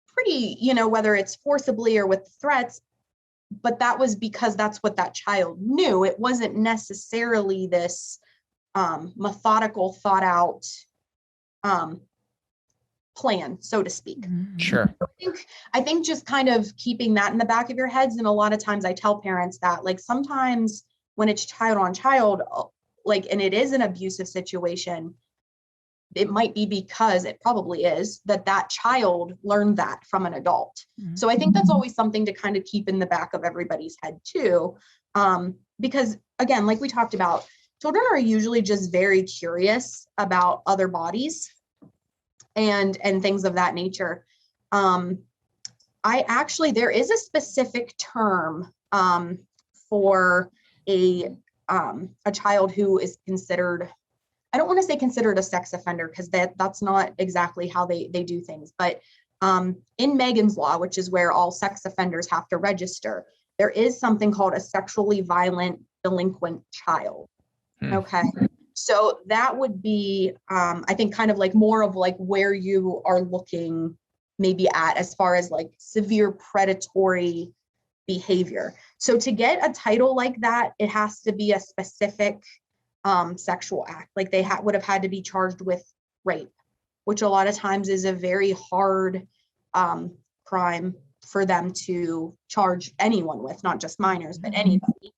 pretty, whether it's forcibly or with threats, but that was because that's what that child knew. It wasn't necessarily this methodical, thought out plan, so to speak. Sure. I think just kind of keeping that in the back of your heads. And a lot of times I tell parents that, like, sometimes when it's child on child, like, and it is an abusive situation, it might be because it probably is that child learned that from an adult. Mm-hmm. So I think that's always something to kind of keep in the back of everybody's head too. Because again, like we talked about, children are usually just very curious about other bodies and things of that nature. There is a specific term for a child who is considered, I don't want to say considered a sex offender, because that's not exactly how they do things. But in Megan's Law, which is where all sex offenders have to register, there is something called a sexually violent delinquent child. Okay. So that would be, I think, kind of like more of like where you are looking maybe at as far as like severe predatory behavior. So to get a title like that, it has to be a specific sexual act. Like they would have had to be charged with rape, which a lot of times is a very hard crime for them to charge anyone with, not just minors, but anybody.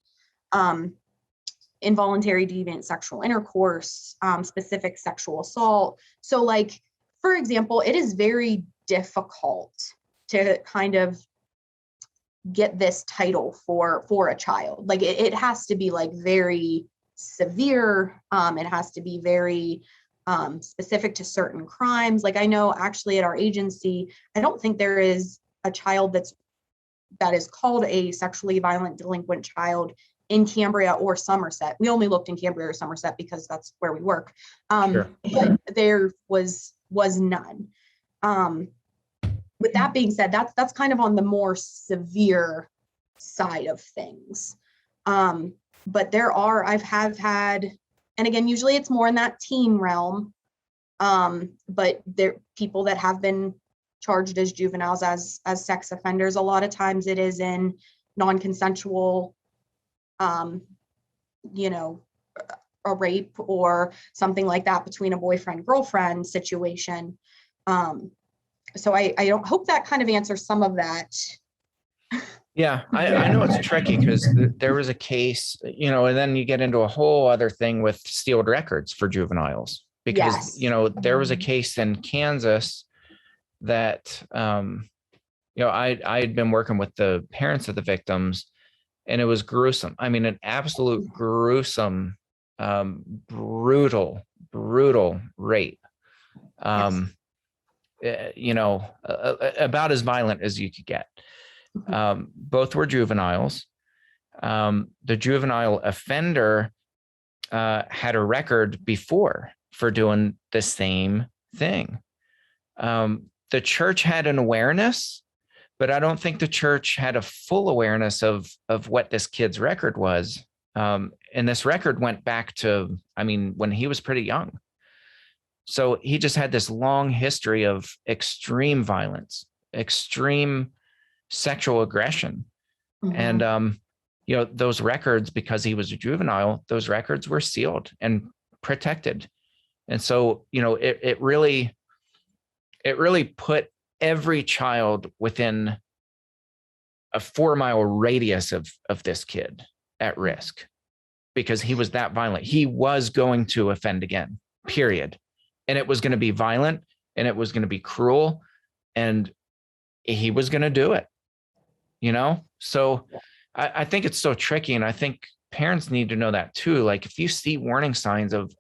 Involuntary deviant sexual intercourse, specific sexual assault. So like, for example, it is very difficult to kind of get this title for a child. Like it has to be like very severe. It has to be very specific to certain crimes. Like I know actually at our agency, I don't think there is a child that is called a sexually violent delinquent child in Cambria or Somerset. We only looked in Cambria or Somerset because that's where we work. Sure. But there was none. With that being said, that's kind of on the more severe side of things. But I've had, and again, usually it's more in that teen realm. But there people that have been charged as juveniles as sex offenders. A lot of times it is in non-consensual, a rape or something like that between a boyfriend-girlfriend situation. So I don't hope that kind of answers some of that. Yeah, I know it's tricky because there was a case, and then you get into a whole other thing with sealed records for juveniles because, Yes. There was a case in Kansas that I had been working with the parents of the victims, and it was gruesome. I mean, an absolute gruesome, brutal rape. About as violent as you could get. Both were juveniles. The juvenile offender had a record before for doing the same thing. The church had an awareness, but I don't think the church had a full awareness of what this kid's record was. And this record went back to, when he was pretty young. So he just had this long history of extreme violence, extreme sexual aggression. And, those records, because he was a juvenile, those records were sealed and protected. And so, it really put every child within a 4-mile radius of this kid at risk, because he was that violent. He was going to offend again, period. And it was going to be violent, and it was going to be cruel, and he was going to do it, So I think it's so tricky. And I think parents need to know that too. Like, if you see warning signs of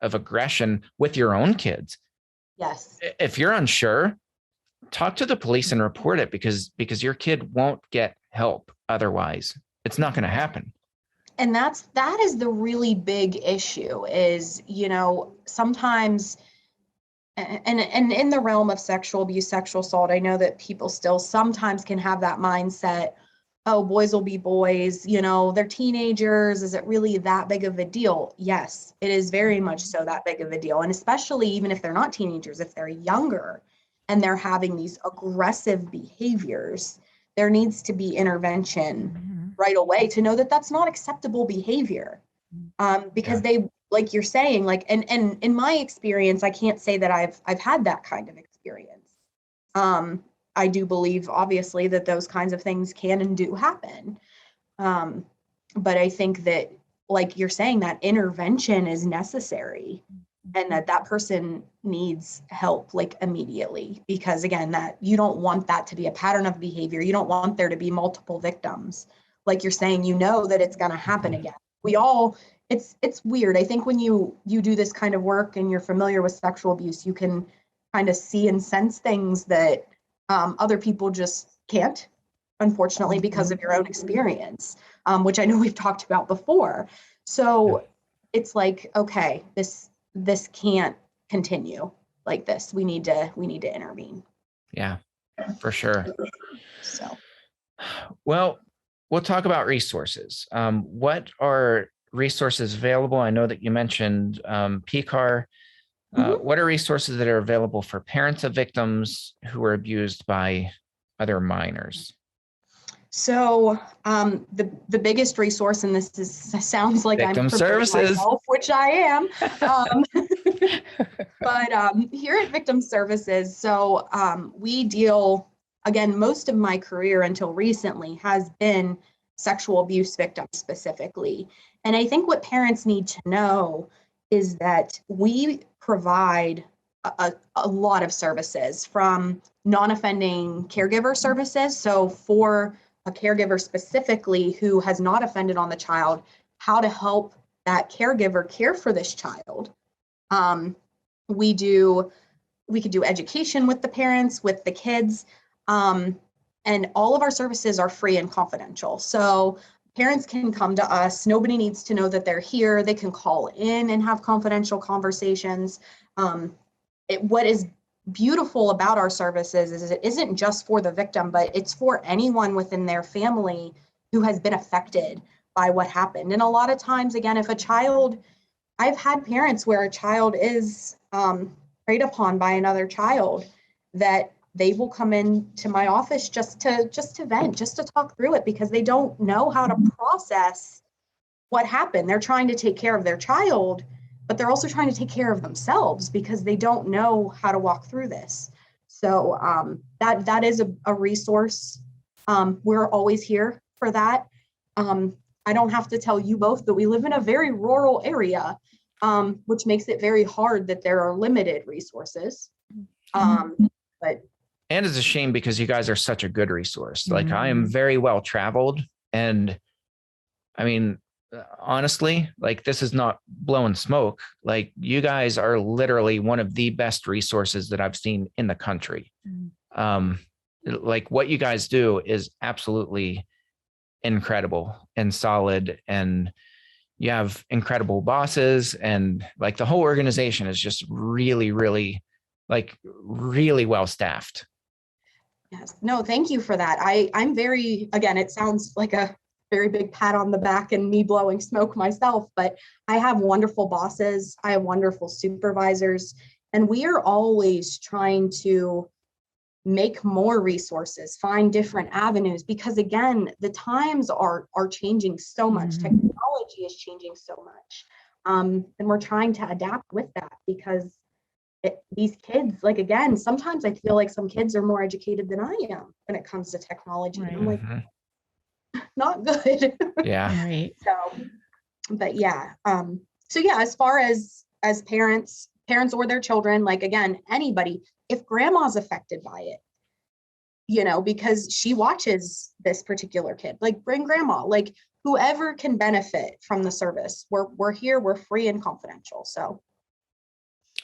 aggression with your own kids, yes, if you're unsure, talk to the police and report it, because your kid won't get help otherwise. It's not going to happen. And that is the really big issue is, sometimes, and in the realm of sexual abuse, sexual assault, I know that people still sometimes can have that mindset, oh, boys will be boys, they're teenagers. Is it really that big of a deal? Yes, it is very much so that big of a deal. And especially even if they're not teenagers, if they're younger and they're having these aggressive behaviors, there needs to be intervention right away to know that that's not acceptable behavior. Because they, like you're saying, and in my experience, I can't say that I've had that kind of experience. I do believe, obviously, that those kinds of things can and do happen. But I think that, like you're saying, that intervention is necessary, and that person needs help, immediately, because again, that you don't want that to be a pattern of behavior. You don't want there to be multiple victims. Like you're saying, that it's going to happen again. It's weird. I think when you do this kind of work and you're familiar with sexual abuse, you can kind of see and sense things that other people just can't, unfortunately, because of your own experience, which I know we've talked about before. So it's like, okay, this can't continue like this. We need to intervene. Yeah, for sure. So, well, we'll talk about resources. What are resources available? I know that you mentioned PCAR. What are resources that are available for parents of victims who are abused by other minors? So the biggest resource, and sounds like Victim I'm services, myself, which I am, but here at Victim Services, so we deal, again, most of my career until recently has been sexual abuse victims specifically. And I think what parents need to know is that we provide a lot of services, from non-offending caregiver services. So for a caregiver specifically who has not offended on the child, how to help that caregiver care for this child. We could do education with the parents, with the kids, and all of our services are free and confidential. So parents can come to us. Nobody needs to know that they're here. They can call in and have confidential conversations. What is beautiful about our services is it isn't just for the victim, but it's for anyone within their family who has been affected by what happened. And a lot of times, again, if a child, I've had parents where a child is preyed upon by another child, that they will come into my office just to vent, just to talk through it, because they don't know how to process what happened. They're trying to take care of their child, but they're also trying to take care of themselves because they don't know how to walk through this. So that is a resource. We're always here for that. I don't have to tell you both that we live in a very rural area, which makes it very hard that there are limited resources. But it's a shame because you guys are such a good resource. Like I am very well traveled, and I mean, honestly, like this is not blowing smoke. Like you guys are literally one of the best resources that I've seen in the country. Like what you guys do is absolutely incredible and solid, and you have incredible bosses, and like the whole organization is just really, really, like really well staffed. Yes. No, thank you for that. I'm very, again, it sounds like a very big pat on the back and me blowing smoke myself, but I have wonderful bosses. I have wonderful supervisors, and we are always trying to make more resources, find different avenues, because again, the times are changing so much. Technology is changing so much. And we're trying to adapt with that, because these kids, like, again, sometimes I feel like some kids are more educated than I am when it comes to technology. Right. I'm like, not good. Yeah. Right. So, but yeah. So yeah, as far as parents or their children, like, again, anybody, if grandma's affected by it, you know, because she watches this particular kid, like bring grandma, like whoever can benefit from the service. We're here, we're free and confidential. So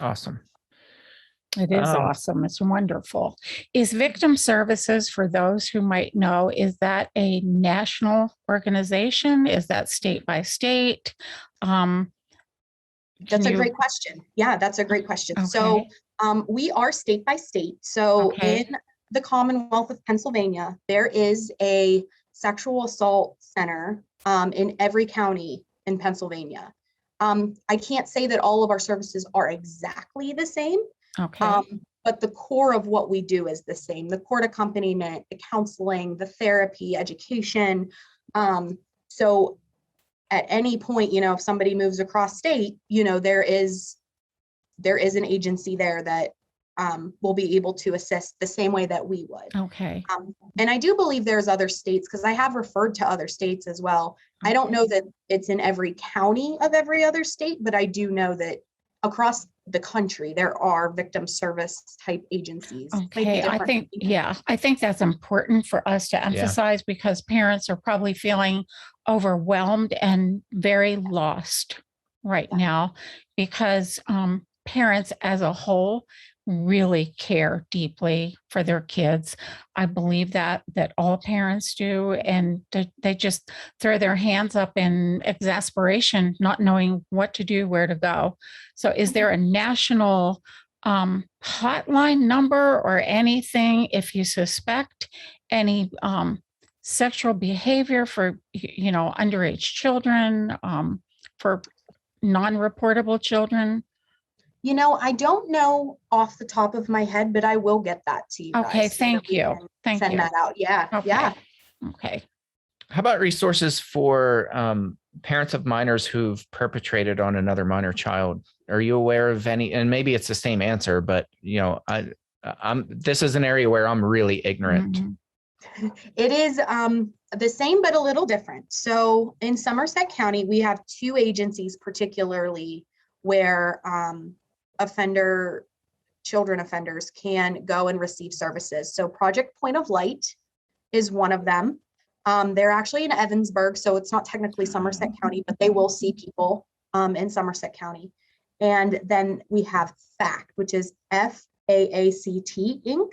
Awesome. It is awesome. It's wonderful. Is Victim Services, for those who might know, is that a national organization? Is that state by state? That's a great question. Yeah, that's a great question. Okay. So we are state by state. So in the Commonwealth of Pennsylvania, there is a sexual assault center in every county in Pennsylvania. I can't say that all of our services are exactly the same. Okay. But the core of what we do is the same: the court accompaniment, the counseling, the therapy, education. So at any point, you know, if somebody moves across state, you know, there is an agency there that will be able to assist the same way that we would. Okay. And I do believe there's other states, because I have referred to other states as well. Okay. I don't know that it's in every county of every other state, but I do know that across the country, there are victim service type agencies. Okay, I think that's important for us to emphasize, because parents are probably feeling overwhelmed and very lost right now, because parents as a whole really care deeply for their kids. I believe that all parents do, and they just throw their hands up in exasperation, not knowing what to do, where to go. So is there a national hotline number or anything if you suspect any sexual behavior for, you know, underage children, for non-reportable children? You know, I don't know off the top of my head, but I will get that to you. Okay, guys, thank you. Send that out. Yeah. Okay. Yeah. Okay. How about resources for parents of minors who've perpetrated on another minor child? Are you aware of any? And maybe it's the same answer, but you know, this is an area where I'm really ignorant. It is the same, but a little different. So in Somerset County, we have two agencies particularly where children offenders can go and receive services. So Project Point of Light is one of them. They're actually in Evansburg, so it's not technically Somerset County, but they will see people in Somerset County. And then we have FACT, which is FAACT Inc.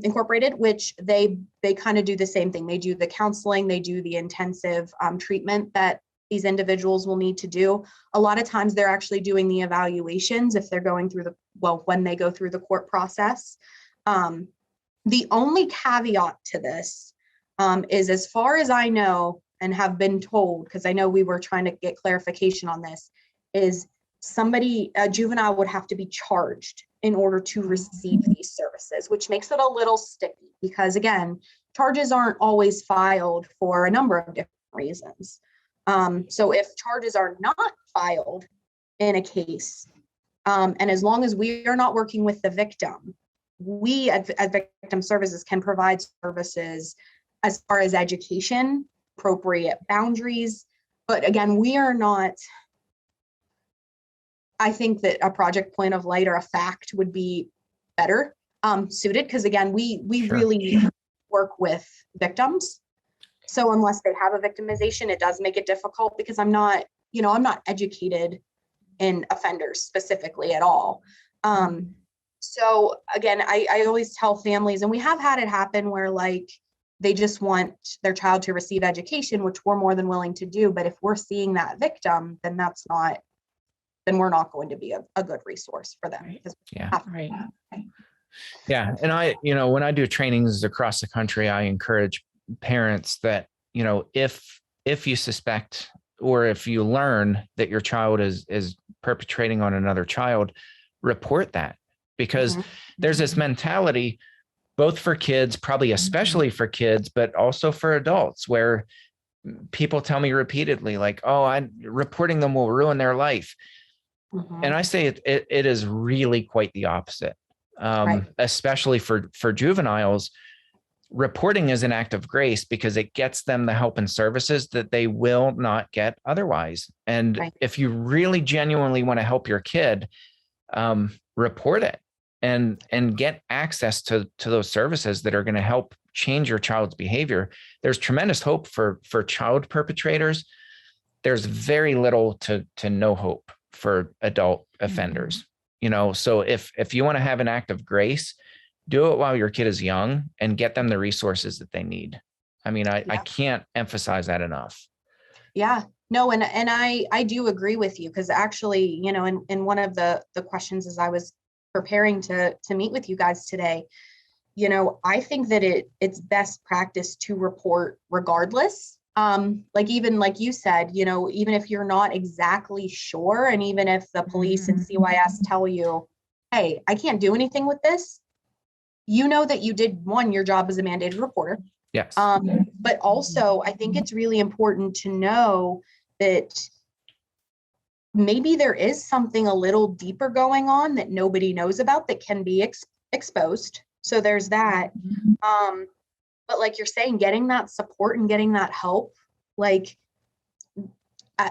Incorporated, which they kind of do the same thing. They do the counseling, they do the intensive treatment that these individuals will need to do. A lot of times they're actually doing the evaluations if they're going through when they go through the court process. The only caveat to this is, as far as I know and have been told, because I know we were trying to get clarification on this, is a juvenile would have to be charged in order to receive these services, which makes it a little sticky, because again, charges aren't always filed for a number of different reasons. So if charges are not filed in a case, and as long as we are not working with the victim, we at Victim Services can provide services as far as education, appropriate boundaries. But again, we are not, I think that a Project Point of Light or a FACT would be better suited, because again, we Sure. really work with victims. So unless they have a victimization, it does make it difficult, because I'm not educated in offenders specifically at all. So again, I always tell families, and we have had it happen where like they just want their child to receive education, which we're more than willing to do. But if we're seeing that victim, then we're not going to be a good resource for them. Right. Yeah. Right. Yeah. And when I do trainings across the country, I encourage parents that, if you suspect or if you learn that your child is perpetrating on another child, report that, because there's this mentality, both for kids, probably especially for kids, but also for adults, where people tell me repeatedly, like, oh, reporting them will ruin their life. And I say it is really quite the opposite. Right. Especially for juveniles, reporting is an act of grace, because it gets them the help and services that they will not get otherwise. And Right. if you really genuinely want to help your kid, report it and get access to those services that are going to help change your child's behavior. There's tremendous hope for child perpetrators. There's very little to no hope for adult offenders. So if you want to have an act of grace, do it while your kid is young and get them the resources that they need. I mean, I can't emphasize that enough. Yeah, no. And I do agree with you, because actually, in one of the questions as I was preparing to meet with you guys today, I think that it's best practice to report regardless. Even like you said, even if you're not exactly sure, and even if the police and CYS tell you, hey, I can't do anything with this, that you did your job as a mandated reporter. Yes. But also, I think it's really important to know that maybe there is something a little deeper going on that nobody knows about that can be exposed. So there's that. But like you're saying, getting that support and getting that help, like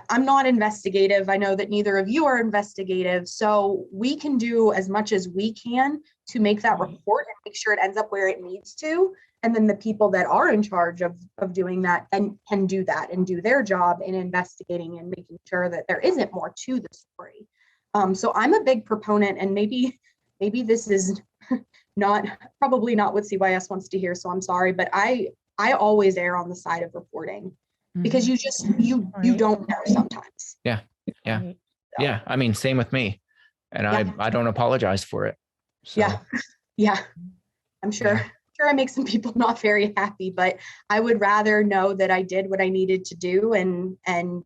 I'm not investigative. I know that neither of you are investigative. So we can do as much as we can to make that report and make sure it ends up where it needs to. And then the people that are in charge of doing that and can do that and do their job in investigating and making sure that there isn't more to the story. So I'm a big proponent, and maybe this is probably not what CYS wants to hear. So I'm sorry, but I always err on the side of reporting, because you don't know sometimes. Yeah. I mean, same with me, and I don't apologize for it. So. Yeah. I'm sure I make some people not very happy, but I would rather know that I did what I needed to do and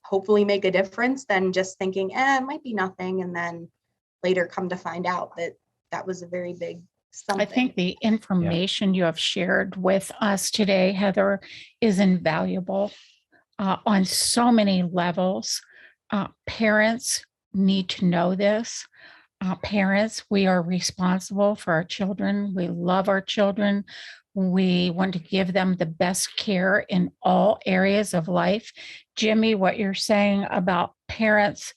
hopefully make a difference than just thinking, it might be nothing, and then later come to find out that was a very big something. I think the information you have shared with us today, Heather, is invaluable on so many levels. Parents need to know this. Parents, we are responsible for our children. We love our children. We want to give them the best care in all areas of life. Jimmy, what you're saying about parents,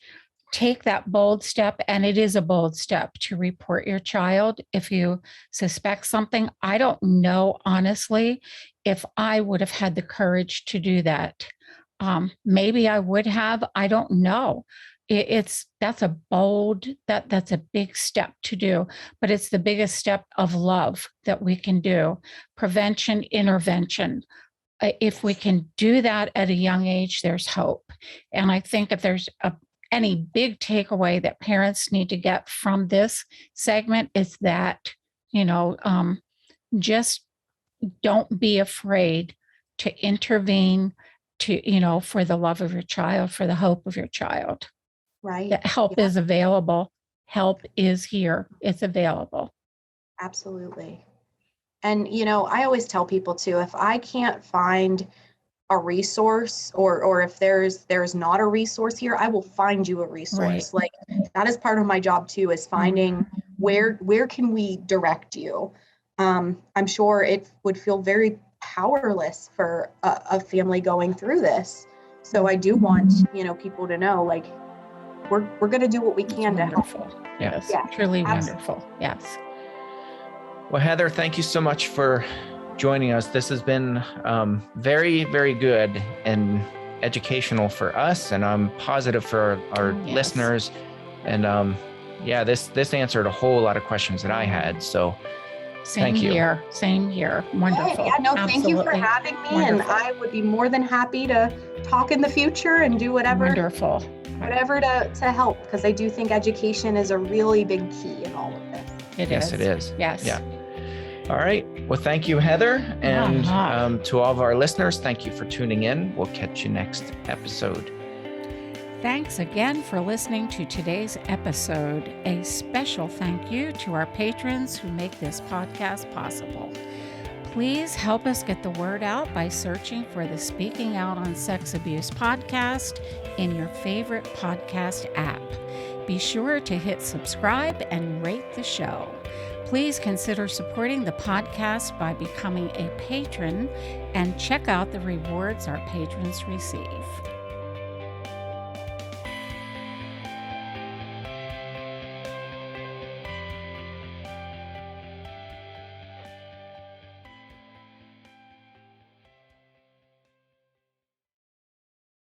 take that bold step, and it is a bold step to report your child if you suspect something. I don't know, honestly, if I would have had the courage to do that. Maybe I would have. I don't know. That's a big step to do, but it's the biggest step of love that we can do. Prevention, intervention. If we can do that at a young age, there's hope. And I think if there's any big takeaway that parents need to get from this segment, is that, just don't be afraid to intervene for the love of your child, for the hope of your child. Right. That help is available. Help is here. It's available. Absolutely. And, I always tell people too, if I can't find a resource or if there's not a resource here, I will find you a resource. Right. Like that is part of my job too, is finding where can we direct you? I'm sure it would feel very powerless for a family going through this. So I do want, people to know, we're going to do what we can to help. Yes, truly wonderful. Yes. Well, Heather, thank you so much for joining us. This has been very, very good and educational for us, and I'm positive for our listeners. And this answered a whole lot of questions that I had. So thank you. Same here. Wonderful. Yeah, no, thank you for having me. Wonderful. And I would be more than happy to talk in the future and do whatever. Wonderful. Whatever to help, because I do think education is a really big key in all of this. It is. Yes. Yeah. All right. Well, thank you, Heather. And to all of our listeners, thank you for tuning in. We'll catch you next episode. Thanks again for listening to today's episode. A special thank you to our patrons who make this podcast possible. Please help us get the word out by searching for the Speaking Out on Sex Abuse podcast in your favorite podcast app. Be sure to hit subscribe and rate the show. Please consider supporting the podcast by becoming a patron and check out the rewards our patrons receive.